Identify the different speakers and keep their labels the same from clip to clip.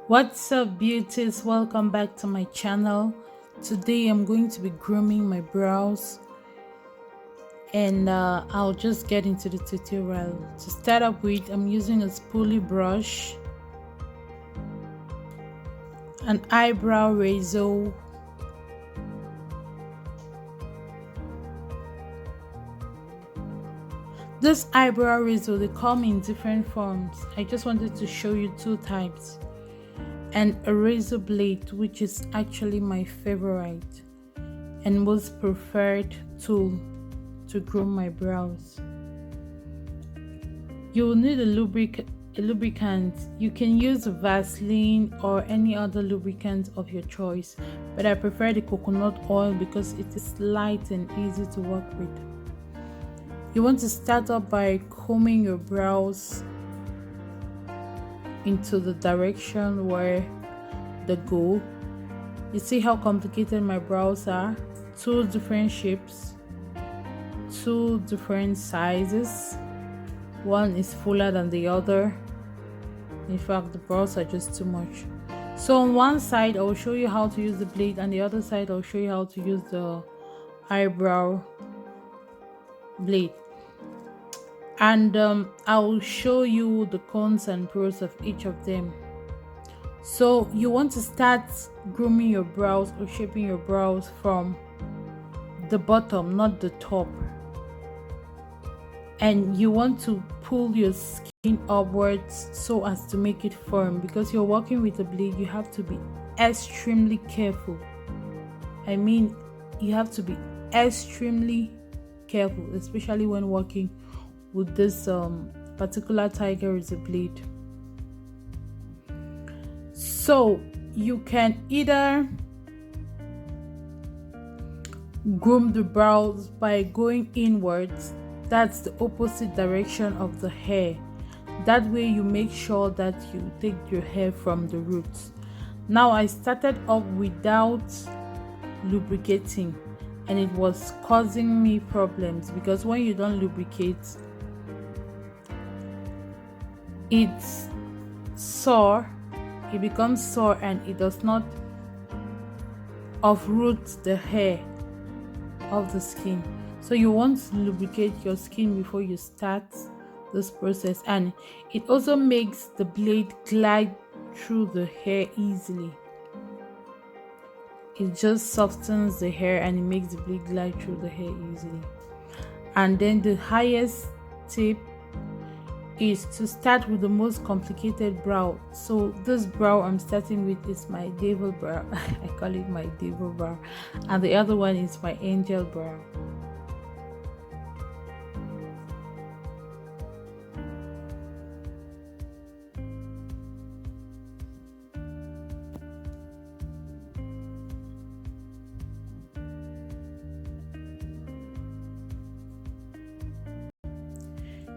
Speaker 1: What's up, beauties? Welcome back to my channel. Today I'm going to be grooming my brows, and I'll just get into the tutorial. To start up with, I'm using a spoolie brush, an eyebrow razor, this eyebrow razor, they come in different forms. I just wanted to show you two types, and a razor blade, which is actually my favorite and most preferred tool to groom my brows. You will need a lubricant. You can use Vaseline or any other lubricant of your choice, but I prefer the coconut oil because it is light and easy to work with. You want to start off by combing your brows into the direction where they go. You see how complicated my brows are? Two different shapes, two different sizes. One is fuller than the other. In fact, the brows are just too much. So on one side I will show you how to use the blade, and the other side I'll show you how to use the eyebrow blade, and I will show you the cons and pros of each of them. So you want to start grooming your brows or shaping your brows from the bottom, not the top, and you want to pull your skin upwards so as to make it firm. Because you're working with a blade, you have to be extremely careful. I mean, you have to be extremely careful, especially when working with this particular tiger razor blade. So you can either groom the brows by going inwards. That's the opposite direction of the hair. That way you make sure that you take your hair from the roots. Now, I started off without lubricating, and it was causing me problems because when you don't lubricate, it's sore, it becomes sore, and it does not uproot the hair of the skin. So you want to lubricate your skin before you start this process, and it also makes the blade glide through the hair easily. It just softens the hair and it makes the blade glide through the hair easily. And then the highest tip is to start with the most complicated brow. So this brow I'm starting with is my devil brow. I call it my devil brow, and the other one is my angel brow.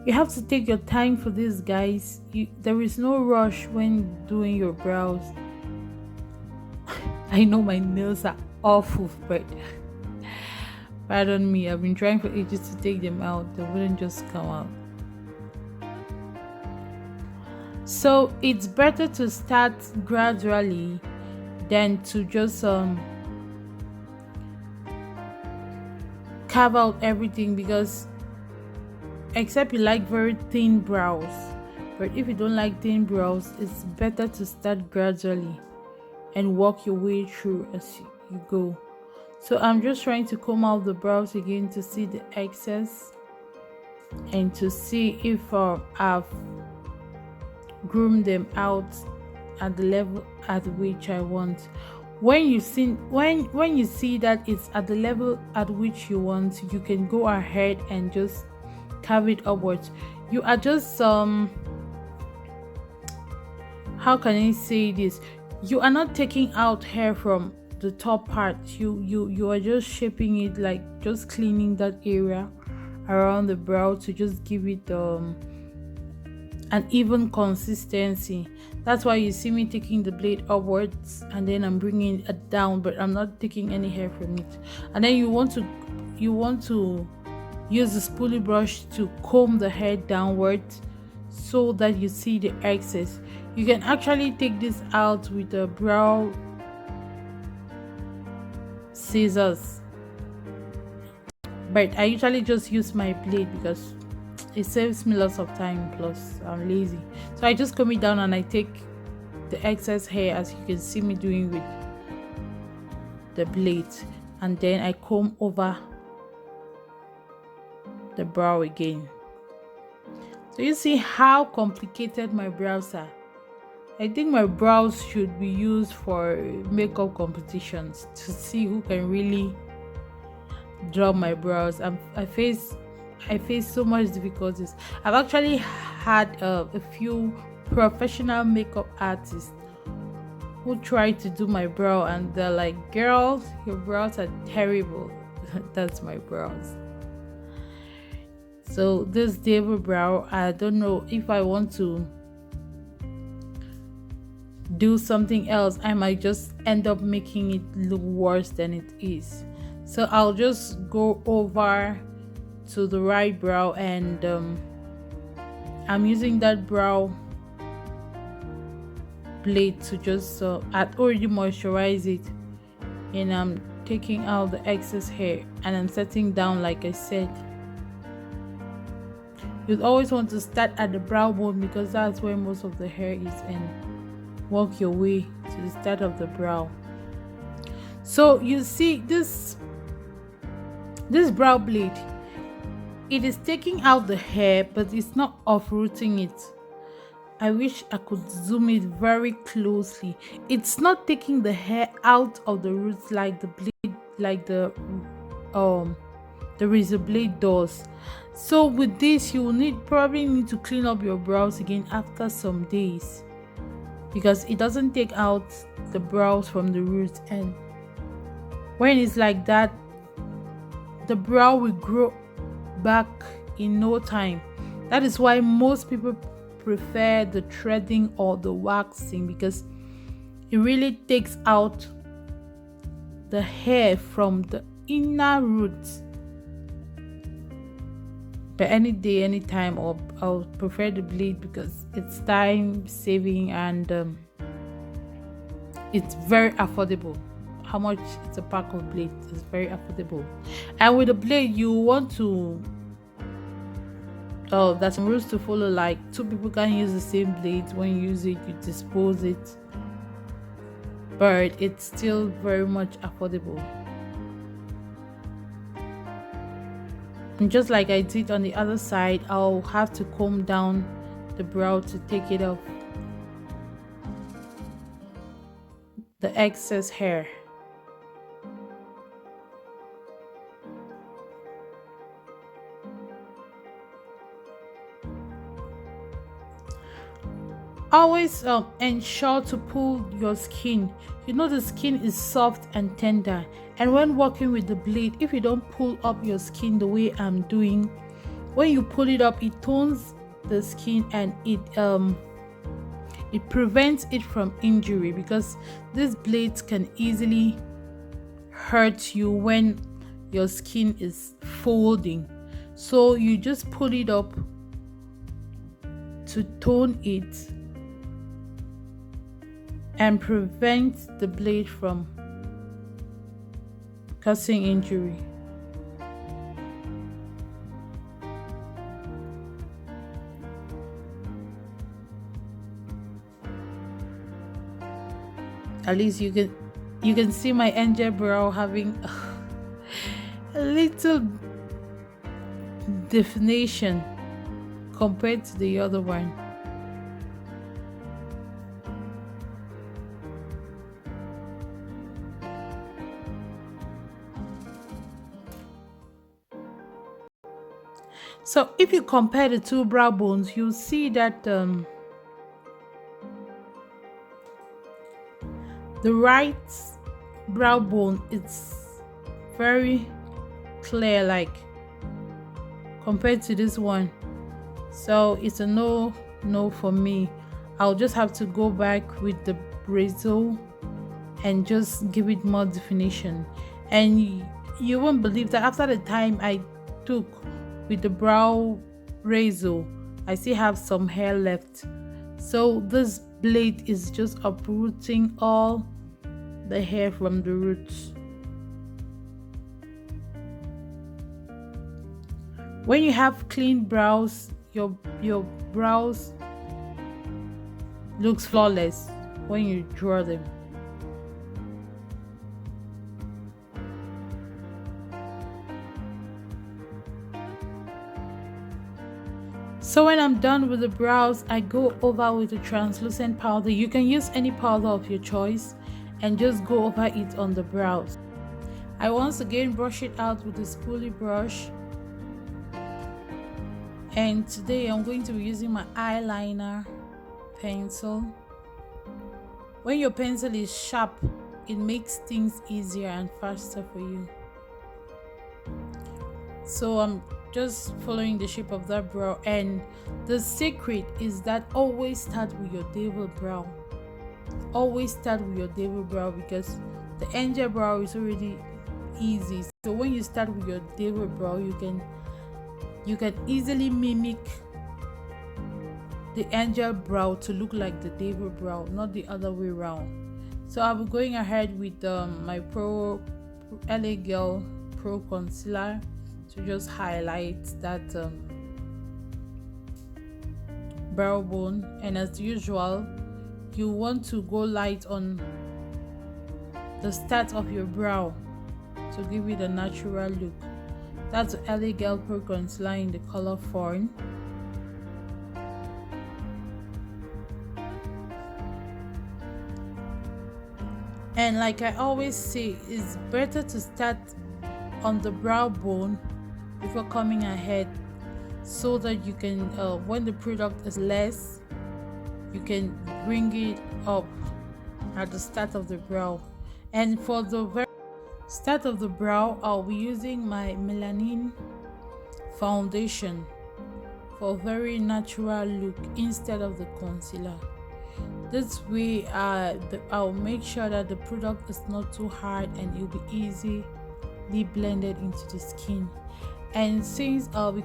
Speaker 1: You have to take your time for this, guys. There is no rush when doing your brows. I know my nails are awful, but pardon me, I've been trying for ages to take them out. They wouldn't just come out. So it's better to start gradually than to just carve out everything, because except you like very thin brows, but if you don't like thin brows, it's better to start gradually and work your way through as you go. So I'm just trying to comb out the brows again to see the excess and to see if I've groomed them out at the level at which I want. When you see that it's at the level at which you want, you can go ahead and just carve it upwards. You are just how can I say this, you are not taking out hair from the top part. You are just shaping it, like just cleaning that area around the brow to just give it an even consistency. That's why you see me taking the blade upwards and then I'm bringing it down, but I'm not taking any hair from it. And then you want to use the spoolie brush to comb the hair downwards so that you see the excess. You can actually take this out with a brow scissors, but I usually just use my blade because it saves me lots of time, plus I'm lazy. So I just comb it down and I take the excess hair, as you can see me doing with the blade, and then I comb over the brow again. So you see how complicated my brows are. I think my brows should be used for makeup competitions to see who can really draw my brows. I face so much difficulties. I've actually had a few professional makeup artists who try to do my brow, and they're like, "Girl, your brows are terrible." That's my brows. So this devil brow, I don't know if I want to do something else. I might just end up making it look worse than it is. So I'll just go over to the right brow, and I'm using that brow blade to just I'd already moisturize it, and I'm taking out the excess hair and I'm setting down. Like I said, you'd always want to start at the brow bone because that's where most of the hair is, and work your way to the start of the brow. So you see this brow blade, it is taking out the hair, but it's not uprooting it. I wish I could zoom it very closely. It's not taking the hair out of the roots like the blade, like the razor blade does. So with this, you will probably need to clean up your brows again after some days, because it doesn't take out the brows from the roots, and when it's like that, the brow will grow back in no time. That is why most people prefer the threading or the waxing, because it really takes out the hair from the inner roots. But any day, anytime, or I'll prefer the blade because it's time saving, and it's very affordable. How much it's a pack of blades is very affordable. And with the blade, you want to there's some rules to follow, like 2 people can use the same blade. When you use it, you dispose it, but it's still very much affordable. And just like I did on the other side, I'll have to comb down the brow to take it off the excess hair. Always ensure to pull your skin. You know the skin is soft and tender, and when working with the blade, if you don't pull up your skin the way I'm doing, when you pull it up, it tones the skin, and it prevents it from injury, because these blades can easily hurt you when your skin is folding. So you just pull it up to tone it and prevent the blade from causing injury. At least you can see my angel brow having a little definition compared to the other one. So if you compare the 2 brow bones, you'll see that the right brow bone is very clear, like compared to this one. So it's a no for me. I'll just have to go back with the razor and just give it more definition. And you won't believe that after the time I took with the brow razor, I still have some hair left. So this blade is just uprooting all the hair from the roots. When you have clean brows, your brows looks flawless when you draw them. So when I'm done with the brows, I go over with a translucent powder. You can use any powder of your choice and just go over it on the brows. I once again brush it out with the spoolie brush. And today I'm going to be using my eyeliner pencil. When your pencil is sharp, it makes things easier and faster for you. So I'm just following the shape of that brow, and the secret is that always start with your devil brow. Always start with your devil brow, because the angel brow is already easy. So when you start with your devil brow, you can easily mimic the angel brow to look like the devil brow, not the other way around. So I'll be going ahead with my LA Girl Pro Concealer to just highlight that brow bone. And as usual, you want to go light on the start of your brow to give it a natural look. That's LA Girl Pro Concealer in the color Fawn. And like I always say, it's better to start on the brow bone before coming ahead, so that you can when the product is less, you can bring it up at the start of the brow. And for the very start of the brow, I'll be using my melanin foundation for a very natural look instead of the concealer. This way I'll make sure that the product is not too hard and it'll be easily blended into the skin. And since I'll be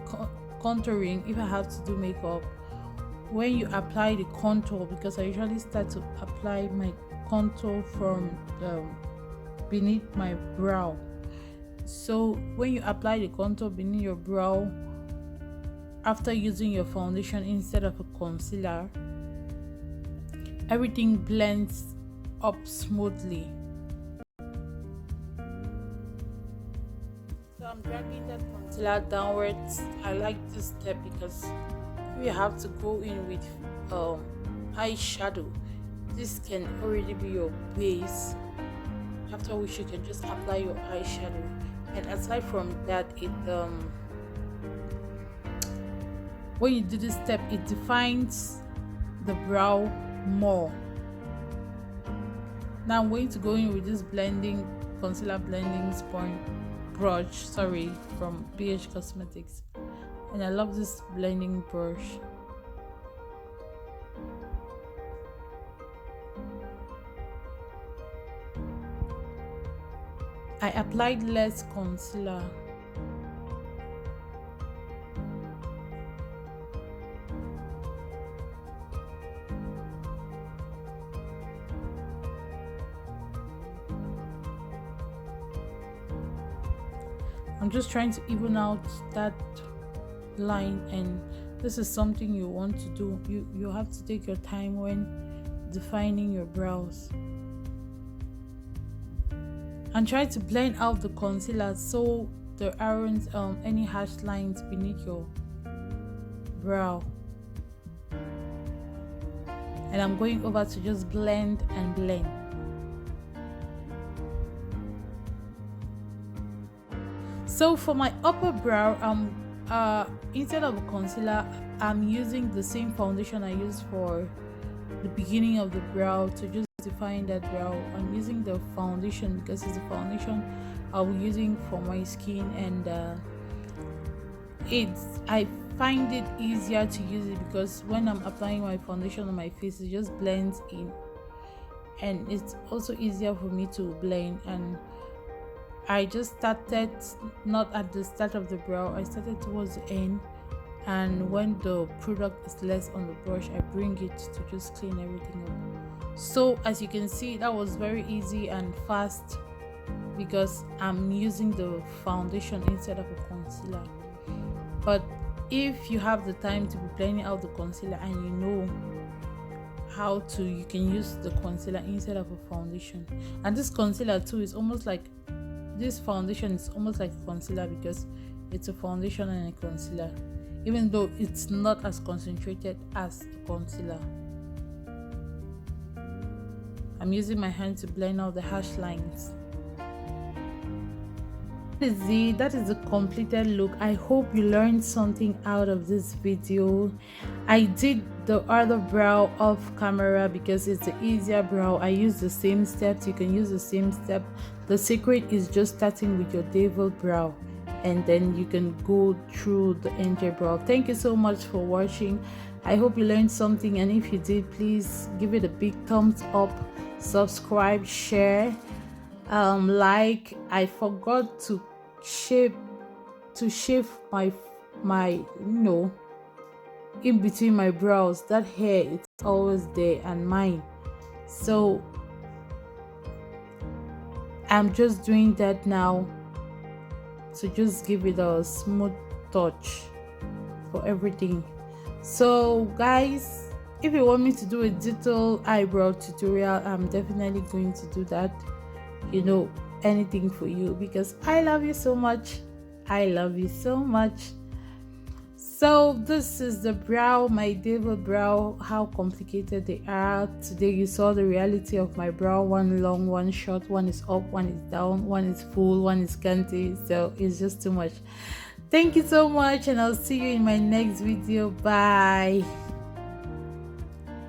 Speaker 1: contouring, if I have to do makeup, when you apply the contour, because I usually start to apply my contour from beneath my brow. So when you apply the contour beneath your brow after using your foundation instead of a concealer, everything blends up smoothly. So I'm dragging that concealer downwards. I like this step because you have to go in with eyeshadow. This can already be your base, after which you can just apply your eyeshadow. And aside from that, it when you do this step, it defines the brow more. Now I'm going to go in with this concealer blending brush, from BH Cosmetics, and I love this blending brush. I applied less concealer. I'm just trying to even out that line, and this is something you want to do. You have to take your time when defining your brows, and try to blend out the concealer so there aren't any harsh lines beneath your brow. And I'm going over to just blend and blend. So for my upper brow, instead of a concealer, I'm using the same foundation I used for the beginning of the brow to just define that brow. I'm using the foundation because it's the foundation I'll be using for my skin, and I find it easier to use it because when I'm applying my foundation on my face, it just blends in, and it's also easier for me to blend. And I just started not at the start of the brow, I started towards the end and when the product is less on the brush, I bring it to just clean everything up. So as you can see, that was very easy and fast because I'm using the foundation instead of a concealer. But if you have the time to be blending out the concealer and you know how to, you can use the concealer instead of a foundation. And this concealer too is almost like, this foundation is almost like a concealer because it's a foundation and a concealer, even though it's not as concentrated as a concealer. I'm using my hand to blend out the harsh lines. That is the completed look. I hope you learned something out of this video. I did the other brow off camera because it's the easier brow. I use the same steps. You can use the same step. The secret is just starting with your devil brow, and then you can go through the angel brow. Thank you so much for watching. I hope you learned something, and if you did, please give it a big thumbs up, subscribe, share, like. I forgot to shave my in between my brows. That hair, it's always there, and mine, so I'm just doing that now to just give it a smooth touch for everything. So guys, if you want me to do a detailed eyebrow tutorial, I'm definitely going to do that. Anything for you, because I love you so much. I love you so much. So this is the brow, my devil brow, how complicated they are. Today you saw the reality of my brow: one long, one short, one is up, one is down, one is full, one is scanty. So it's just too much. Thank you so much, and I'll see you in my next video. Bye.